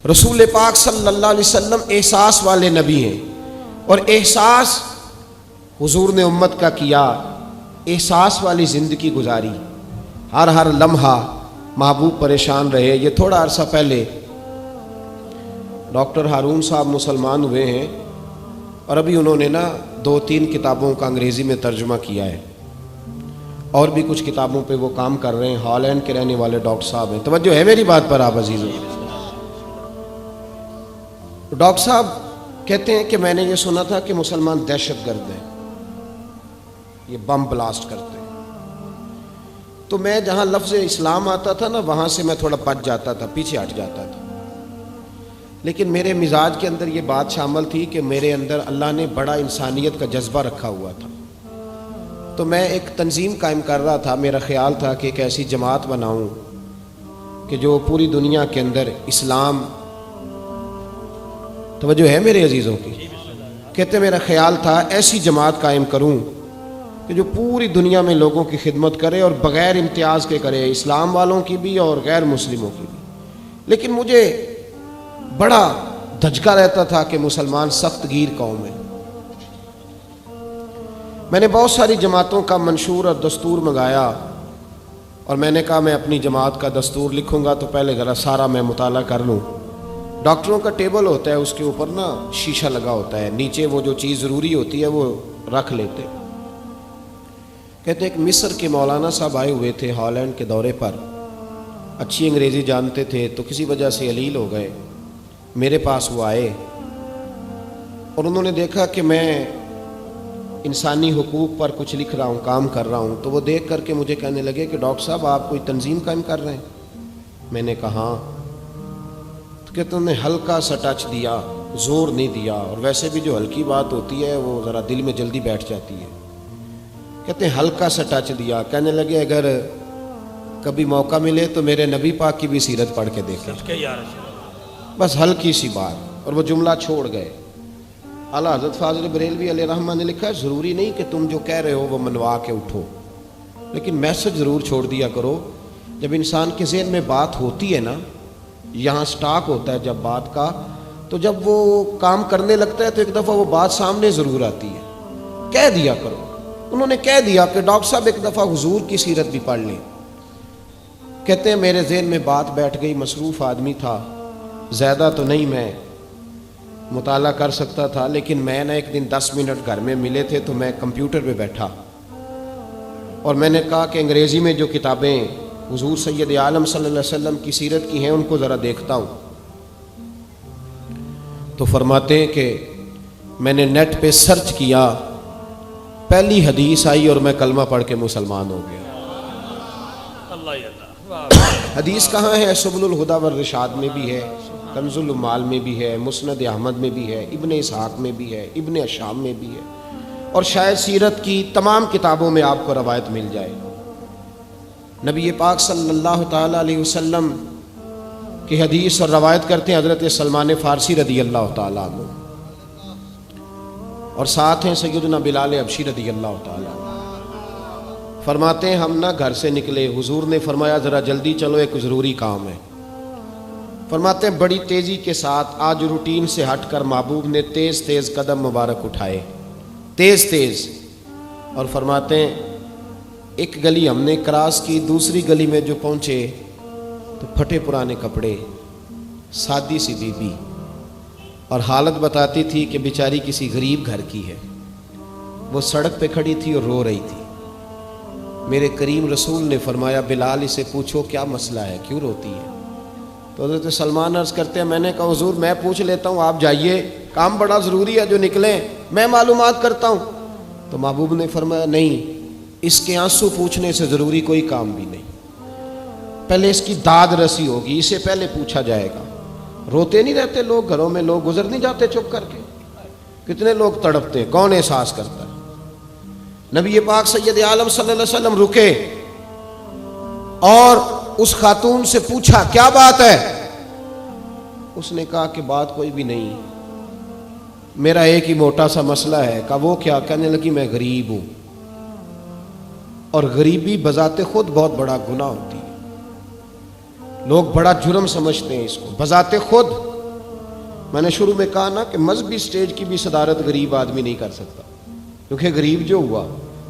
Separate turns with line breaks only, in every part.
رسول پاک صلی اللہ علیہ وسلم احساس والے نبی ہیں، اور احساس حضور نے امت کا کیا، احساس والی زندگی گزاری، ہر لمحہ محبوب پریشان رہے۔ یہ تھوڑا عرصہ پہلے ڈاکٹر ہارون صاحب مسلمان ہوئے ہیں، اور ابھی انہوں نے 2-3 کتابوں کا انگریزی میں ترجمہ کیا ہے، اور بھی کچھ کتابوں پہ وہ کام کر رہے ہیں۔ ہالینڈ کے رہنے والے ڈاکٹر صاحب ہیں۔ توجہ ہے میری بات پر آپ عزیزوں؟ ڈاکٹر صاحب کہتے ہیں کہ میں نے یہ سنا تھا کہ مسلمان دہشت گرد ہیں، یہ بم بلاسٹ کرتے ہیں۔ تو میں جہاں لفظ اسلام آتا تھا وہاں سے میں تھوڑا بچ جاتا تھا، پیچھے ہٹ جاتا تھا، لیکن میرے مزاج کے اندر یہ بات شامل تھی کہ میرے اندر اللہ نے بڑا انسانیت کا جذبہ رکھا ہوا تھا۔ تو میں ایک تنظیم قائم کر رہا تھا، میرا خیال تھا کہ ایک ایسی جماعت بناؤں کہ جو پوری دنیا کے اندر اسلام، توجہ ہے میرے عزیزوں کی؟ کہتے میرا خیال تھا ایسی جماعت قائم کروں کہ جو پوری دنیا میں لوگوں کی خدمت کرے، اور بغیر امتیاز کے کرے، اسلام والوں کی بھی اور غیر مسلموں کی بھی۔ لیکن مجھے بڑا دھچکا رہتا تھا کہ مسلمان سخت گیر قوم ہے۔ میں نے بہت ساری جماعتوں کا منشور اور دستور منگایا، اور میں نے کہا میں اپنی جماعت کا دستور لکھوں گا تو پہلے ذرا سارا میں مطالعہ کر لوں۔ ڈاکٹروں کا ٹیبل ہوتا ہے، اس کے اوپر شیشہ لگا ہوتا ہے، نیچے وہ جو چیز ضروری ہوتی ہے وہ رکھ لیتے۔ کہتے ہیں کہ مصر کے مولانا صاحب آئے ہوئے تھے ہالینڈ کے دورے پر، اچھی انگریزی جانتے تھے، تو کسی وجہ سے علیل ہو گئے۔ میرے پاس وہ آئے اور انہوں نے دیکھا کہ میں انسانی حقوق پر کچھ لکھ رہا ہوں، کام کر رہا ہوں، تو وہ دیکھ کر کے مجھے کہنے لگے کہ ڈاکٹر صاحب آپ کوئی تنظیم قائم کر رہے ہیں؟ میں نے کہا ہاں۔ تو کہتے انہوں نے ہلکا سا ٹچ دیا، زور نہیں دیا، اور ویسے بھی جو ہلکی بات ہوتی ہے وہ ذرا دل میں جلدی بیٹھ جاتی ہے۔ کہتے ہیں ہلکا سا ٹچ دیا، کہنے لگے اگر کبھی موقع ملے تو میرے نبی پاک کی بھی سیرت پڑھ کے دیکھیں، بس ہلکی سی بات، اور وہ جملہ چھوڑ گئے۔ اعلیٰ حضرت فاضل بریلوی علیہ رحمہ نے لکھا ہے ضروری نہیں کہ تم جو کہہ رہے ہو وہ منوا کے اٹھو، لیکن میسج ضرور چھوڑ دیا کرو۔ جب انسان کے ذہن میں بات ہوتی ہے یہاں سٹاک ہوتا ہے جب بات کا، تو جب وہ کام کرنے لگتا ہے تو ایک دفعہ وہ بات سامنے ضرور آتی ہے، کہہ دیا کرو۔ انہوں نے کہہ دیا کہ ڈاکٹر صاحب ایک دفعہ حضور کی سیرت بھی پڑھ لیں۔ کہتے ہیں میرے ذہن میں بات بیٹھ گئی، مصروف آدمی تھا، زیادہ تو نہیں میں مطالعہ کر سکتا تھا، لیکن میں ایک دن 10 منٹ گھر میں ملے تھے تو میں کمپیوٹر پہ بیٹھا، اور میں نے کہا کہ انگریزی میں جو کتابیں حضور سید عالم صلی اللہ علیہ وسلم کی سیرت کی ہیں ان کو ذرا دیکھتا ہوں۔ تو فرماتے ہیں کہ میں نے نیٹ پہ سرچ کیا، پہلی حدیث آئی اور میں کلمہ پڑھ کے مسلمان ہو گیا۔ حدیث کہاں ہے؟ سبل الہدی والرشاد میں بھی ہے، کنز العمال میں بھی ہے، مسند احمد میں بھی ہے، ابن اسحاق میں بھی ہے، ابن اشام میں بھی ہے، اور شاید سیرت کی تمام کتابوں میں آپ کو روایت مل جائے۔ نبی پاک صلی اللہ تعالیٰ علیہ وسلم کی حدیث اور روایت کرتے ہیں حضرت سلمان فارسی رضی اللہ تعالیٰ عنہ، اور ساتھ ہیں سیدنا بلال حبشی رضی اللہ تعالیٰ عنہ۔ فرماتے ہیں ہم گھر سے نکلے، حضور نے فرمایا ذرا جلدی چلو ایک ضروری کام ہے۔ فرماتے ہیں بڑی تیزی کے ساتھ آج روٹین سے ہٹ کر محبوب نے تیز تیز قدم مبارک اٹھائے، تیز تیز، اور فرماتے ہیں ایک گلی ہم نے کراس کی، دوسری گلی میں جو پہنچے تو پھٹے پرانے کپڑے، سادی سی بی بی، اور حالت بتاتی تھی کہ بیچاری کسی غریب گھر کی ہے۔ وہ سڑک پہ کھڑی تھی اور رو رہی تھی۔ میرے کریم رسول نے فرمایا بلال اسے پوچھو کیا مسئلہ ہے، کیوں روتی ہے؟ تو حضرت سلمان عرض کرتے ہیں میں نے کہا حضور میں پوچھ لیتا ہوں، آپ جائیے، کام بڑا ضروری ہے جو نکلیں، میں معلومات کرتا ہوں۔ تو محبوب نے فرمایا نہیں، اس کے آنسو پوچھنے سے ضروری کوئی کام بھی نہیں، پہلے اس کی داد رسی ہوگی، اسے پہلے پوچھا جائے گا۔ روتے نہیں رہتے لوگ گھروں میں، لوگ گزر نہیں جاتے چپ کر کے؟ کتنے لوگ تڑپتے، کون احساس کرتا ہے؟ نبی پاک سید عالم صلی اللہ علیہ وسلم رکے اور اس خاتون سے پوچھا کیا بات ہے؟ اس نے کہا کہ بات کوئی بھی نہیں، میرا ایک ہی موٹا سا مسئلہ ہے۔ کہا وہ کیا؟ کہنے لگی میں غریب ہوں، اور غریبی بذات خود بہت بڑا گناہ ہوتی ہے، لوگ بڑا جرم سمجھتے ہیں اس کو، بذات خود میں نے شروع میں کہا نا کہ مذہبی سٹیج کی بھی صدارت غریب آدمی نہیں کر سکتا، کیونکہ غریب جو ہوا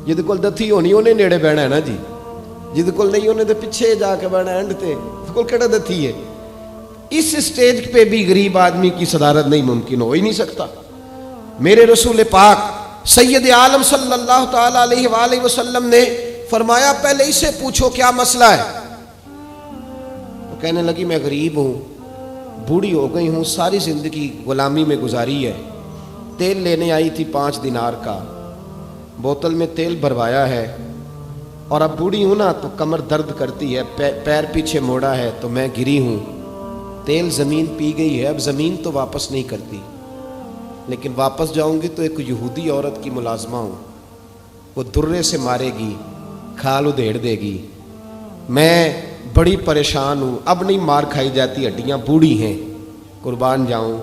جہد کول دتھی ہونی انہیں نیڑے بہنا ہے نا جی، جہد کول نہیں انہیں تو پیچھے جا کے بہنا اینڈ تے کول کہڑا دتھی ہے۔ اس سٹیج پہ بھی غریب آدمی کی صدارت نہیں ممکن ہو ہی نہیں سکتا۔ میرے رسول پاک سید عالم صلی اللہ تعالی علیہ وآلہ وسلم نے فرمایا پہلے اسے پوچھو کیا مسئلہ ہے۔ وہ کہنے لگی میں غریب ہوں، بوڑھی ہو گئی ہوں، ساری زندگی غلامی میں گزاری ہے، تیل لینے آئی تھی 5 دینار کا، بوتل میں تیل بھروایا ہے، اور اب بوڑھی ہوں نا تو کمر درد کرتی ہے، پیر پیچھے موڑا ہے تو میں گری ہوں، تیل زمین پی گئی ہے، اب زمین تو واپس نہیں کرتی، لیکن واپس جاؤں گی تو ایک یہودی عورت کی ملازمہ ہوں، وہ درے سے مارے گی، کھال ادھیڑ دے گی، میں بڑی پریشان ہوں، اب نہیں مار کھائی جاتی، ہڈیاں بوڑھی ہیں، قربان جاؤں۔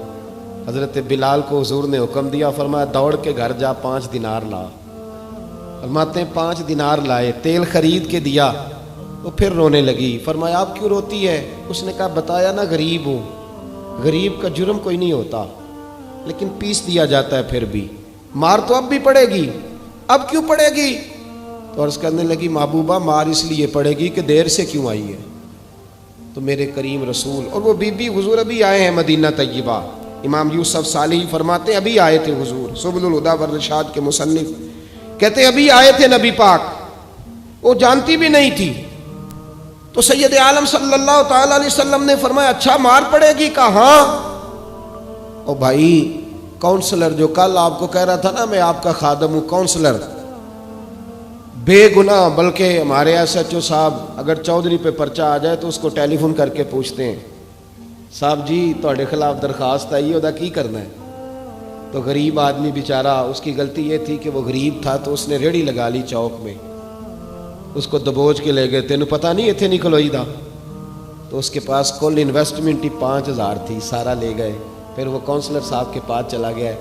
حضرت بلال کو حضور نے حکم دیا، فرمایا دوڑ کے گھر جا 5 دینار لا۔ فرماتے ہیں 5 دینار لائے، تیل خرید کے دیا، وہ پھر رونے لگی۔ فرمایا آپ کیوں روتی ہے؟ اس نے کہا بتایا نا غریب ہوں، غریب کا جرم کوئی نہیں ہوتا، لیکن پیس دیا جاتا ہے، پھر بھی مار تو اب بھی پڑے گی، اب کیوں پڑے گی؟ تو عرض کرنے لگی محبوبہ مار اس لیے پڑے گی کہ دیر سے کیوں آئی ہے۔ تو میرے کریم رسول اور وہ بی بی حضور ابھی آئے ہیں مدینہ طیبہ، امام یوسف صالحی فرماتے ہیں ابھی آئے تھے حضور، سبل الہدی والرشاد کے مصنف کہتے ہیں ابھی آئے تھے نبی پاک، وہ جانتی بھی نہیں تھی۔ تو سید عالم صلی اللہ تعالی علیہ وسلم نے فرمایا اچھا مار پڑے گی؟ کہا ہاں۔ او بھائی کونسلر جو کل آپ کو کہہ رہا تھا نا میں آپ کا خادم ہوں، کونسلر بے گناہ، بلکہ ہمارے ایس ایچ او صاحب اگر چودھری پہ پرچہ آ جائے تو اس کو ٹیلی فون کر کے پوچھتے ہیں صاحب جی تہاڈے خلاف درخواست آئی ہے، کی کرنا ہے؟ تو غریب آدمی بیچارہ، اس کی غلطی یہ تھی کہ وہ غریب تھا تو اس نے ریڑھی لگا لی چوک میں، اس کو دبوچ کے لے گئے، تینوں پتہ نہیں اتنے نہیں کھلوئی دا، تو اس کے پاس کل انویسٹمنٹ ہی 5000 تھی، سارا لے گئے۔ پھر وہ کونسلر صاحب کے پاس چلا گیا،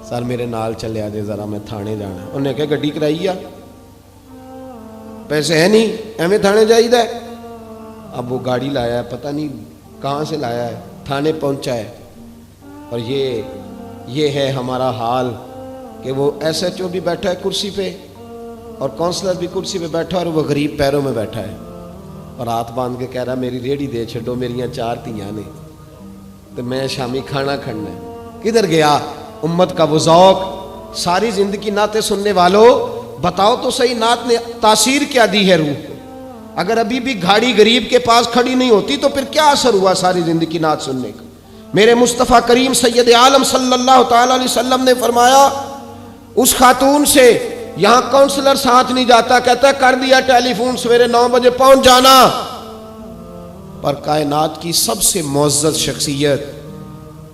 سر میرے نال چلے آجے ذرا میں تھانے جانا ہے۔ انہوں نے کہا گڈی کرائی آ، پیسے ہے نہیں ایویں تھانے جائیے۔ اب وہ گاڑی لایا ہے، پتہ نہیں کہاں سے لایا ہے، تھانے پہنچا ہے، اور یہ ہے ہمارا حال کہ وہ ایس ایچ او بھی بیٹھا ہے کرسی پہ اور کونسلر بھی کرسی پہ بیٹھا اور وہ غریب پیروں میں بیٹھا ہے اور ہاتھ باندھ کے کہہ رہا میری ریڑھی دے چھڈو، میریاں 4 دھیاں نے تو میں شامی کھانا کھڑنا ہے۔ کدھر گیا امت کا وہ ذوق؟ ساری زندگی نعتیں سننے والوں بتاؤ تو صحیح نعت نے تاثیر کیا دی ہے روح کو؟ اگر ابھی بھی گھاڑی غریب کے پاس کھڑی نہیں ہوتی تو پھر کیا اثر ہوا ساری زندگی نعت سننے کا؟ میرے مصطفیٰ کریم سید عالم صلی اللہ تعالی علیہ وسلم نے فرمایا اس خاتون سے یہاں کونسلر ساتھ نہیں جاتا، کہتا ہے کر دیا ٹیلی فون، سویرے 9 بجے پہنچ جانا۔ پر کائنات کی سب سے معزز شخصیت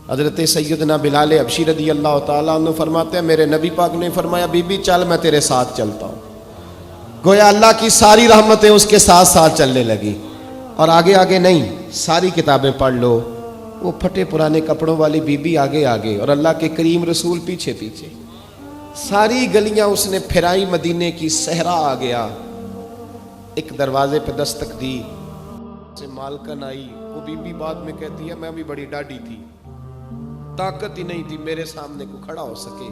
حضرت سیدنا بلال حبشی رضی اللہ تعالیٰ عنہ فرماتے ہیں میرے نبی پاک نے فرمایا بی بی چل میں تیرے ساتھ چلتا ہوں، گویا اللہ کی ساری رحمتیں اس کے ساتھ ساتھ چلنے لگی۔ اور آگے آگے نہیں، ساری کتابیں پڑھ لو، وہ پھٹے پرانے کپڑوں والی بی بی آگے آگے اور اللہ کے کریم رسول پیچھے پیچھے، ساری گلیاں اس نے پھرائی، مدینے کی صحرا آ گیا، ایک دروازے پہ دستک دی، سے مالکن آئی، وہ بی بی بعد میں کہتی ہے میں بھی بڑی ڈاڈی تھی، طاقت ہی نہیں تھی میرے سامنے کو کھڑا ہو سکے،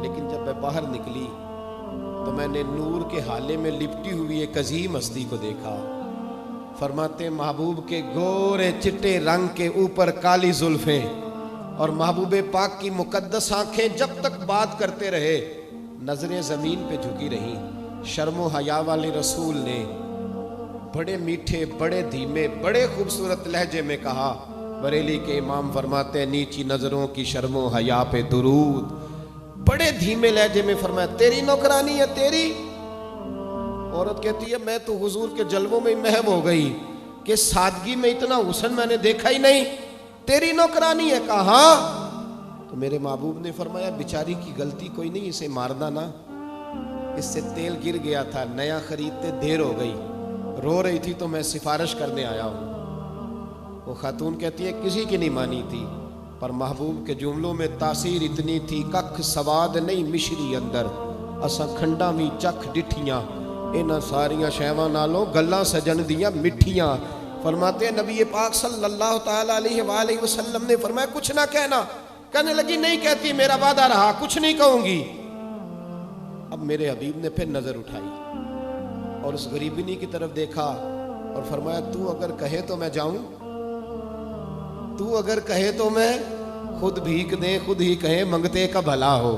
لیکن جب میں باہر نکلی تو میں نے نور کے حالے میں لپٹی ہوئی ایک عظیم ہستی کو دیکھا۔ فرماتے محبوب کے گورے چٹے رنگ کے اوپر کالی زلفیں اور محبوب پاک کی مقدس آنکھیں جب تک بات کرتے رہے نظریں زمین پہ جھکی رہیں۔ شرم و حیا والے رسول نے بڑے میٹھے، بڑے دھیمے، بڑے خوبصورت لہجے میں کہا، بریلی کے امام فرماتے ہیں نیچی نظروں کی شرم و حیا پہ درود، بڑے دھیمے لہجے میں فرمایا تیری نوکرانی ہے تیری؟ عورت کہتی ہے میں تو حضور کے جلووں میں محو ہو گئی کہ سادگی میں اتنا حسن میں نے دیکھا ہی نہیں، تیری نوکرانی ہے؟ کہا ہاں۔ تو میرے محبوب نے فرمایا بیچاری کی غلطی کوئی نہیں، اسے مارنا نا، اس سے تیل گر گیا تھا، نیا خریدتے دیر ہو گئی، رو رہی تھی تو میں سفارش کرنے آیا ہوں۔ وہ خاتون کہتی ہے کسی کی نہیں مانی تھی، پر محبوب کے جملوں میں تاثیر اتنی تھی، ککھ سواد نہیں مشری اندر، اساں کھنڈا بھی چکھ ڈٹھیاں، انہاں ساریاں شیواں نالوں گلاں سجن دیاں مٹھیاں۔ فرماتے ہیں نبی پاک صلی اللہ تعالیٰ علیہ وآلہ وسلم نے فرمایا کچھ نہ کہنا. کہنے لگی نہیں کہتی، میرا وعدہ رہا، کچھ نہیں کہوں گی. اب میرے حبیب نے پھر نظر اٹھائی اور اس غریبنی کی طرف دیکھا اور فرمایا تو اگر کہے تو میں جاؤں، تو اگر کہے تو میں خود بھیک دیں، خود ہی کہے منگتے کا بھلا ہو،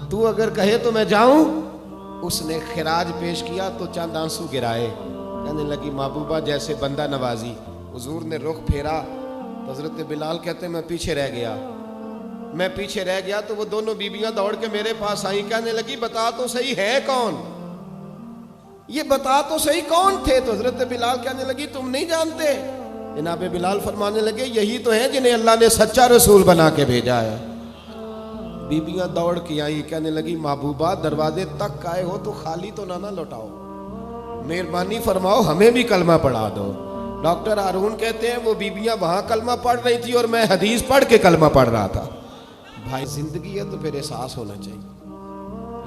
تو اگر کہے تو میں جاؤں. اس نے خراج پیش کیا تو چند آنسو گرائے. کہنے لگی محبوبہ جیسے بندہ نوازی. حضور نے رخ پھیرا تو حضرت بلال کہتے میں پیچھے رہ گیا. میں پیچھے رہ گیا تو وہ دونوں بیبیاں دوڑ کے میرے پاس آئیں. کہنے لگی بتا تو صحیح ہے کون، یہ بتا تو صحیح کون تھے. تو حضرت بلال کہنے لگی تم نہیں جانتے. جناب بلال فرمانے لگے یہی تو ہیں جنہیں اللہ نے سچا رسول بنا کے بھیجا ہے. بیبیاں دوڑ کے آئی. کہنے لگی محبوبہ دروازے تک آئے ہو تو خالی تو نہ لوٹاؤ، مہربانی فرماؤ ہمیں بھی کلمہ پڑھا دو. ڈاکٹر ہارون کہتے ہیں وہ بیبیاں وہاں کلمہ پڑھ رہی تھی اور میں حدیث پڑھ کے کلمہ پڑھ رہا تھا. بھائی زندگی ہے تو پھر احساس ہونا چاہیے.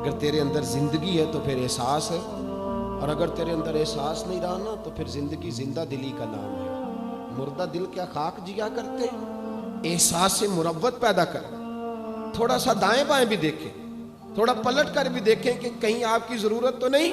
اگر تیرے اندر زندگی ہے تو پھر احساس ہے، اور اگر تیرے اندر احساس نہیں رہا نا تو پھر زندگی زندہ دلی کا نام ہے. مردہ دل کیا خاک جیا کرتے، احساس سے مروت پیدا کر. تھوڑا سا دائیں بائیں بھی دیکھیں، تھوڑا پلٹ کر بھی دیکھیں کہ کہیں آپ کی ضرورت تو نہیں.